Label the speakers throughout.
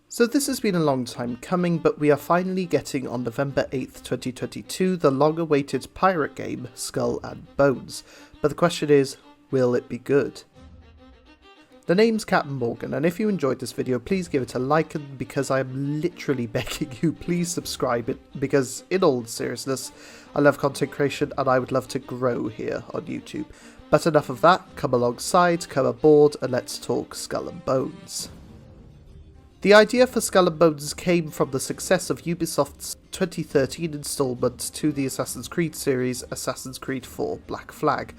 Speaker 1: So this has been a long time coming, but we are finally getting on November 8th, 2022, the long-awaited pirate game, Skull and Bones. But the question is, will it be good? The name's Captain Morgan, and if you enjoyed this video, please give it a like, and because I am literally begging you, please subscribe it, because in all seriousness, I love content creation and I would love to grow here on YouTube. But enough of that, come alongside, come aboard, and let's talk Skull and Bones. The idea for Skull and Bones came from the success of Ubisoft's 2013 installment to the Assassin's Creed series, Assassin's Creed 4 Black Flag.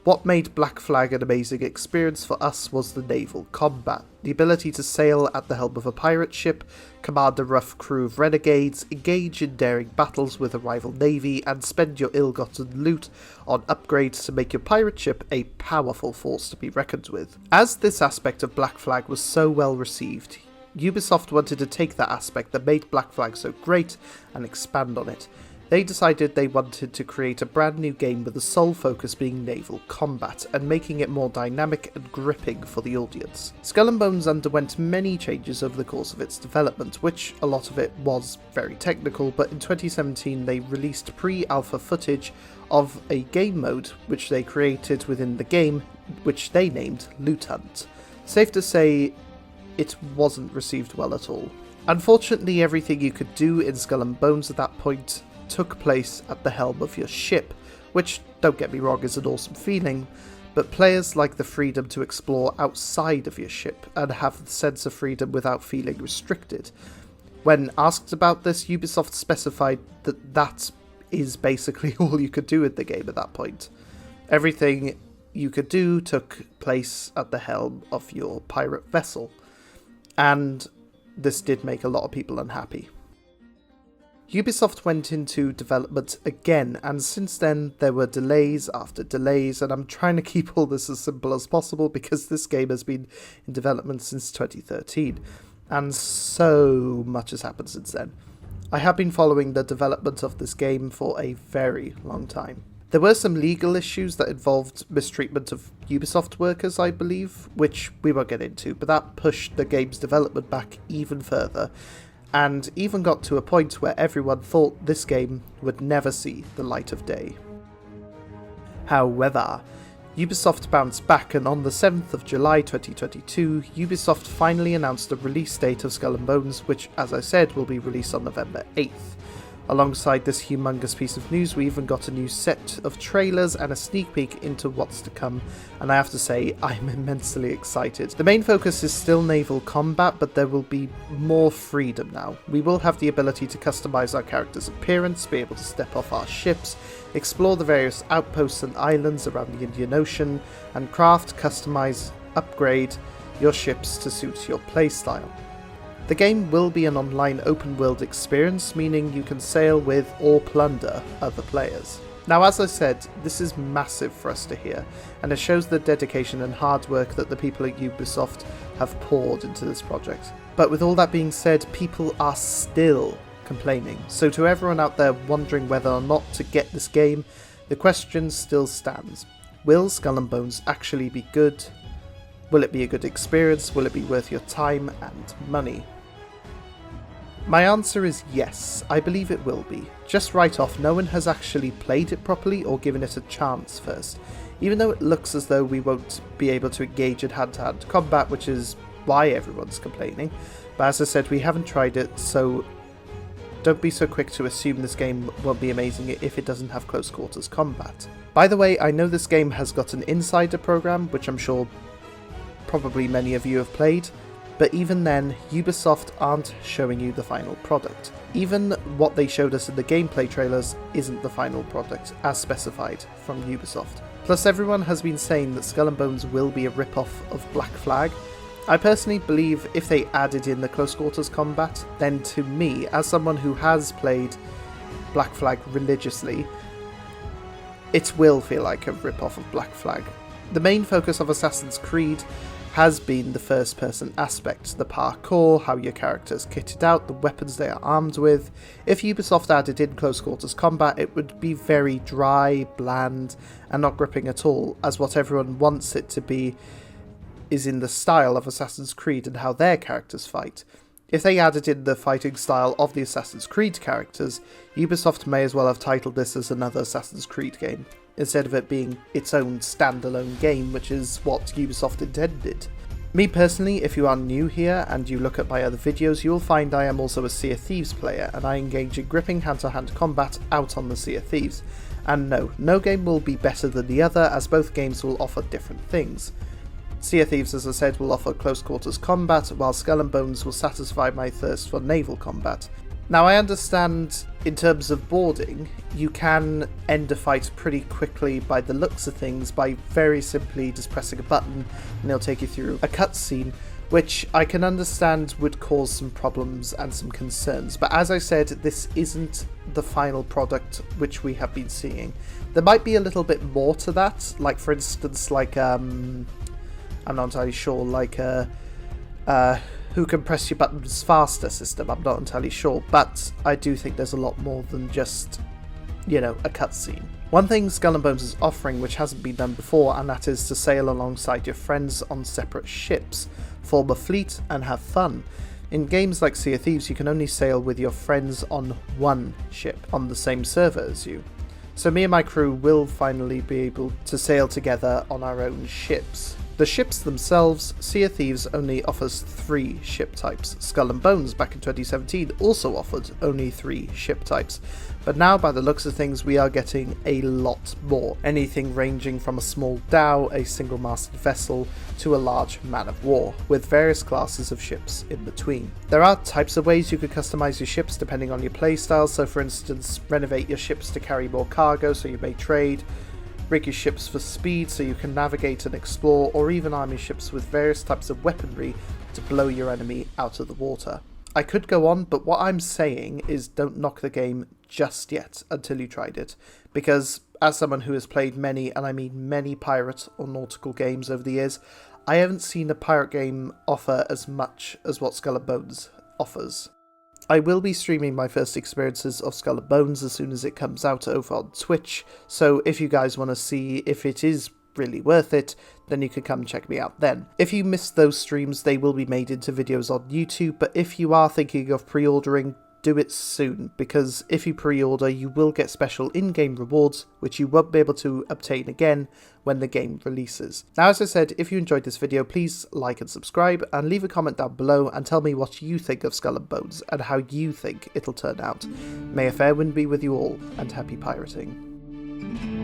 Speaker 1: What made Black Flag an amazing experience for us was the naval combat. The ability to sail at the helm of a pirate ship, command a rough crew of renegades, engage in daring battles with a rival navy, and spend your ill-gotten loot on upgrades to make your pirate ship a powerful force to be reckoned with. As this aspect of Black Flag was so well received, Ubisoft wanted to take that aspect that made Black Flag so great and expand on it. They decided they wanted to create a brand new game with the sole focus being naval combat, and making it more dynamic and gripping for the audience. Skull and Bones underwent many changes over the course of its development, which a lot of it was very technical, but in 2017 they released pre-alpha footage of a game mode which they created within the game, which they named Loot Hunt. Safe to say, it wasn't received well at all. Unfortunately, everything you could do in Skull and Bones at that point took place at the helm of your ship, which, don't get me wrong, is an awesome feeling, but players like the freedom to explore outside of your ship and have the sense of freedom without feeling restricted. When asked about this, Ubisoft specified that that is basically all you could do in the game at that point. Everything you could do took place at the helm of your pirate vessel, and this did make a lot of people unhappy. Ubisoft went into development again, and since then there were delays after delays, and I'm trying to keep all this as simple as possible because this game has been in development since 2013, and so much has happened since then. I have been following the development of this game for a very long time. There were some legal issues that involved mistreatment of Ubisoft workers, I believe, which we won't get into, but that pushed the game's development back even further, and even got to a point where everyone thought this game would never see the light of day. However, Ubisoft bounced back, and on the 7th of July 2022, Ubisoft finally announced the release date of Skull and Bones, which, as I said, will be released on November 8th. Alongside this humongous piece of news, we even got a new set of trailers and a sneak peek into what's to come, and I have to say, I'm immensely excited. The main focus is still naval combat, but there will be more freedom now. We will have the ability to customize our character's appearance, be able to step off our ships, explore the various outposts and islands around the Indian Ocean, and craft, customize, upgrade your ships to suit your playstyle. The game will be an online open-world experience, meaning you can sail with or plunder other players. Now, as I said, this is massive for us to hear, and it shows the dedication and hard work that the people at Ubisoft have poured into this project. But with all that being said, people are still complaining. So to everyone out there wondering whether or not to get this game, the question still stands. Will Skull and Bones actually be good? Will it be a good experience? Will it be worth your time and money? My answer is yes, I believe it will be. Just right off, no one has actually played it properly or given it a chance first, even though it looks as though we won't be able to engage in hand-to-hand combat, which is why everyone's complaining. But as I said, we haven't tried it, so don't be so quick to assume this game won't be amazing if it doesn't have close quarters combat. By the way, I know this game has got an insider program, which I'm sure probably many of you have played, but even then, Ubisoft aren't showing you the final product. Even what they showed us in the gameplay trailers isn't the final product, as specified from Ubisoft. Plus, everyone has been saying that Skull and Bones will be a rip-off of Black Flag. I personally believe if they added in the close quarters combat, then to me, as someone who has played Black Flag religiously, it will feel like a rip-off of Black Flag. The main focus of Assassin's Creed has been the first-person aspect, the parkour, how your character's kitted out, the weapons they are armed with. If Ubisoft added in close quarters combat, it would be very dry, bland, and not gripping at all, as what everyone wants it to be is in the style of Assassin's Creed and how their characters fight. If they added in the fighting style of the Assassin's Creed characters, Ubisoft may as well have titled this as another Assassin's Creed game, instead of it being its own standalone game, which is what Ubisoft intended. Me personally, if you are new here and you look at my other videos, you will find I am also a Sea of Thieves player, and I engage in gripping hand-to-hand combat out on the Sea of Thieves. And no game will be better than the other, as both games will offer different things. Sea of Thieves, as I said, will offer close quarters combat, while Skull and Bones will satisfy my thirst for naval combat. Now, I understand in terms of boarding, you can end a fight pretty quickly by the looks of things by very simply just pressing a button and it'll take you through a cutscene, which I can understand would cause some problems and some concerns. But as I said, this isn't the final product which we have been seeing. There might be a little bit more to that, like for instance, like I'm not entirely sure, like who can press your buttons faster system. I'm not entirely sure, but I do think there's a lot more than just, a cutscene. One thing Skull and Bones is offering which hasn't been done before, and that is to sail alongside your friends on separate ships, form a fleet and have fun. In games like Sea of Thieves, you can only sail with your friends on one ship on the same server as you. So me and my crew will finally be able to sail together on our own ships. The ships themselves, Sea of Thieves only offers 3 ship types. Skull and Bones back in 2017 also offered only 3 ship types. But now, by the looks of things, we are getting a lot more. Anything ranging from a small dhow, a single-masted vessel, to a large man of war, with various classes of ships in between. There are types of ways you could customize your ships depending on your playstyle, so for instance, renovate your ships to carry more cargo so you may trade, rig your ships for speed so you can navigate and explore, or even arm your ships with various types of weaponry to blow your enemy out of the water. I could go on, but what I'm saying is don't knock the game just yet until you tried it, because as someone who has played many, and I mean many pirate or nautical games over the years, I haven't seen a pirate game offer as much as what Skull and Bones offers. I will be streaming my first experiences of Skull and Bones as soon as it comes out over on Twitch, so if you guys want to see if it is really worth it, then you can come check me out then. If you missed those streams, they will be made into videos on YouTube, but if you are thinking of pre-ordering, do it soon, because if you pre-order, you will get special in-game rewards, which you won't be able to obtain again when the game releases. Now, as I said, if you enjoyed this video, please like and subscribe, and leave a comment down below and tell me what you think of Skull and Bones, and how you think it'll turn out. May a fair wind be with you all, and happy pirating.